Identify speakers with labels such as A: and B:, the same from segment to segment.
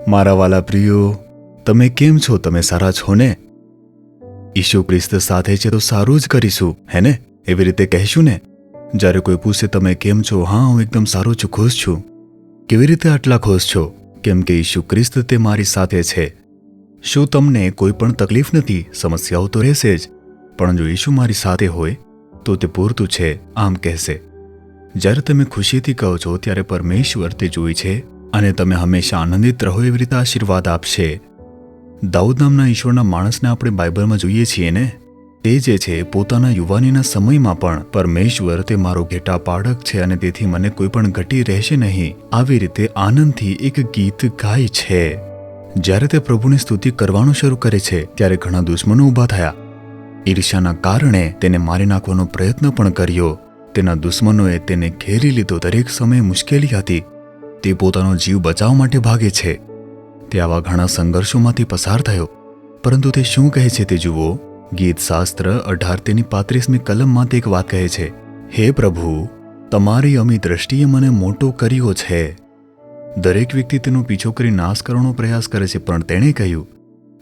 A: મારા વાલા પ્રિયો, તમે કેમ છો? તમે સારા છો ને? ઈસુ ખ્રિસ્ત સાથે છે તો સારું જ કરીશું, હે ને? એવી રીતે કહેશું ને. જ્યારે કોઈ પૂછે તમે કેમ છો, હા હું એકદમ સારો છું, ખુશ છું. કેવી રીતે આટલા ખુશ છો? કેમ કે ઈસુ ખ્રિસ્ત તે મારી સાથે છે. શું તમને કોઈ પણ તકલીફ નથી? સમસ્યાઓ તો રહેશે જ, પણ જો ઈસુ મારી સાથે હોય તો તે પૂરતું છે, આમ કહેશે. જ્યારે તમે ખુશીથી કહો છો ત્યારે પરમેશ્વર તે જોઈ છે અને તમે હંમેશા આનંદિત રહો એવી રીતે આશીર્વાદ આપશે. દાઉદ નામના ઈશ્વરના માણસને આપણે બાઇબલમાં જોઈએ છીએ ને. તે જે છે પોતાના યુવાનીના સમયમાં પણ પરમેશ્વર તે મારો ઘેટા પાળક છે અને તેથી મને કોઈ પણ ઘટી રહેશે નહીં, આવી રીતે આનંદથી એક ગીત ગાય છે. જ્યારે તે પ્રભુની સ્તુતિ કરવાનું શરૂ કરે છે ત્યારે ઘણા દુશ્મનો ઊભા થયા. ઈર્ષ્યાના કારણે તેને મારી નાખવાનો પ્રયત્ન પણ કર્યો. તેના દુશ્મનોએ તેને ઘેરી લીધો. દરેક સમયે મુશ્કેલી હતી. તે પોતાનો જીવ બચાવવા માટે ભાગે છે. તે આવા ઘણા સંઘર્ષોમાંથી પસાર થયો, પરંતુ તે શું કહે છે તે જુઓ. ગીતશાસ્ત્ર 18:35 કલમમાં તે એક વાત કહે છે, હે પ્રભુ, તમારી અમી દ્રષ્ટિએ મને મોટો કર્યો છે. દરેક વ્યક્તિ તેનો પીછો કરી નાશ કરવાનો પ્રયાસ કરે છે, પણ તેણે કહ્યું,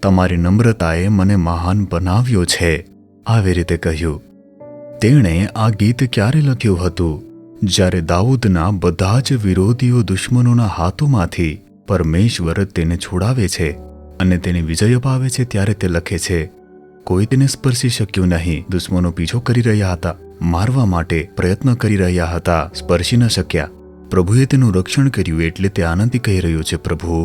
A: તમારી નમ્રતાએ મને મહાન બનાવ્યો છે. આવી રીતે કહ્યું. તેણે આ ગીત ક્યારે લખ્યું હતું? જ્યારે દાઉદના બધા જ વિરોધીઓ દુશ્મનોના હાથોમાંથી પરમેશ્વર તેને છોડાવે છે અને તેને વિજય અપાવે છે, ત્યારે તે લખે છે. કોઈ તેને સ્પર્શી શક્યું નહીં. દુશ્મનો પીછો કરી રહ્યા હતા, મારવા માટે પ્રયત્ન કરી રહ્યા હતા, સ્પર્શી ન શક્યા. પ્રભુએ તેનું રક્ષણ કર્યું, એટલે તે આનંદથી કહી રહ્યો છે, પ્રભુ,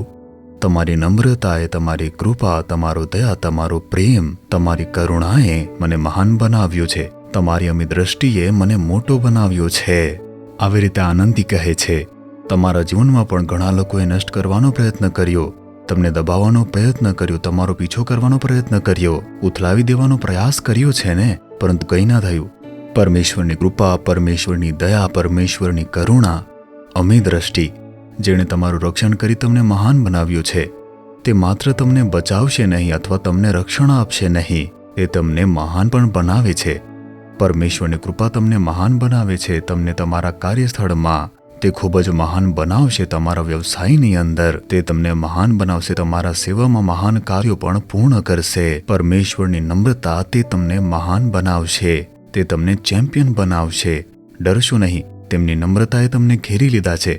A: તમારી નમ્રતાએ, તમારી કૃપા, તમારો દયા, તમારો પ્રેમ, તમારી કરુણાએ મને મહાન બનાવ્યો છે. તમારી અમી દ્રષ્ટિએ મને મોટો બનાવ્યો છે. આવી રીતે આનંદથી કહે છે. તમારા જીવનમાં પણ ઘણા લોકોએ નષ્ટ કરવાનો પ્રયત્ન કર્યો, તમને દબાવવાનો પ્રયત્ન કર્યો, તમારો પીછો કરવાનો પ્રયત્ન કર્યો, ઉથલાવી દેવાનો પ્રયાસ કર્યો છે ને, પરંતુ કંઈ ના થયું. પરમેશ્વરની કૃપા, પરમેશ્વરની દયા, પરમેશ્વરની કરુણા, અમી દ્રષ્ટિ, જેણે તમારું રક્ષણ કરી તમને મહાન બનાવ્યો છે, તે માત્ર તમને બચાવશે નહીં અથવા તમને રક્ષણ આપશે નહીં, તે તમને મહાન પણ બનાવે છે. પરમેશ્વરની કૃપા તમને મહાન બનાવે છે. તમને તમારા કાર્યસ્થળમાં તે ખૂબ જ મહાન બનાવશે. તમારા વ્યવસાયની અંદર તે તમને મહાન બનાવશે. તમારા સેવામાં મહાન કાર્યો પણ પૂર્ણ કરશે. પરમેશ્વરની નમ્રતા તે તમને મહાન બનાવશે. તે તમને ચેમ્પિયન બનાવશે. ડરશો નહીં. તેમની નમ્રતાએ તમને ઘેરી લીધા છે.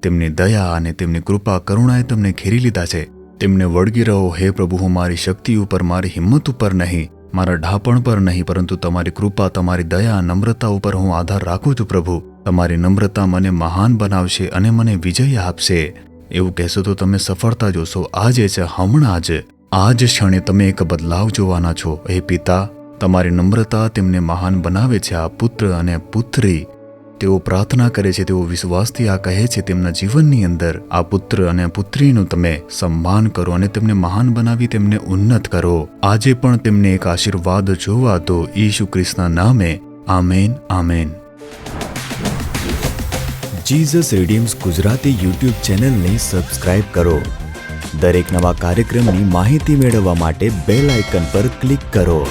A: તેમની દયા અને તેમની કૃપા, કરુણાએ તમને ઘેરી લીધા છે. તેમને વળગી રહો. હે પ્રભુ, હું મારી શક્તિ ઉપર, મારી હિંમત ઉપર નહીં, મારા ઢાપણ પર નહીં, પરંતુ તમારી કૃપા, તમારી દયા, નમ્રતા ઉપર હું આધાર રાખું છું. પ્રભુ, તમારી નમ્રતા મને મહાન બનાવશે અને મને વિજય આપશે. એવું કહેશો તો તમે સફળતા જોશો. આજે છે, હમણાં જ, આ જ ક્ષણે તમે એક બદલાવ જોવાના છો. હે પિતા, તમારી નમ્રતા તેમને મહાન બનાવે છે. આ પુત્ર અને પુત્રી, તેઓ પ્રાર્થના કરે છે, તેઓ વિશ્વાસથી આ કહે છે તેમના જીવનની અંદર. આ પુત્ર અને પુત્રીનું તમે સન્માન કરો અને તેમને મહાન બનાવી તેમને ઉન્નત કરો. આજે પણ તેમને એક આશીર્વાદ જોવા દો. ઈસુ ખ્રિસ્તના નામે. Amen, amen. Jesus redeems Gujarati YouTube ચેનલને સબસ્ક્રાઇબ કરો. દરેક નવા કાર્યક્રમની માહિતી મેળવવા માટે બેલ આઇકન પર ક્લિક કરો.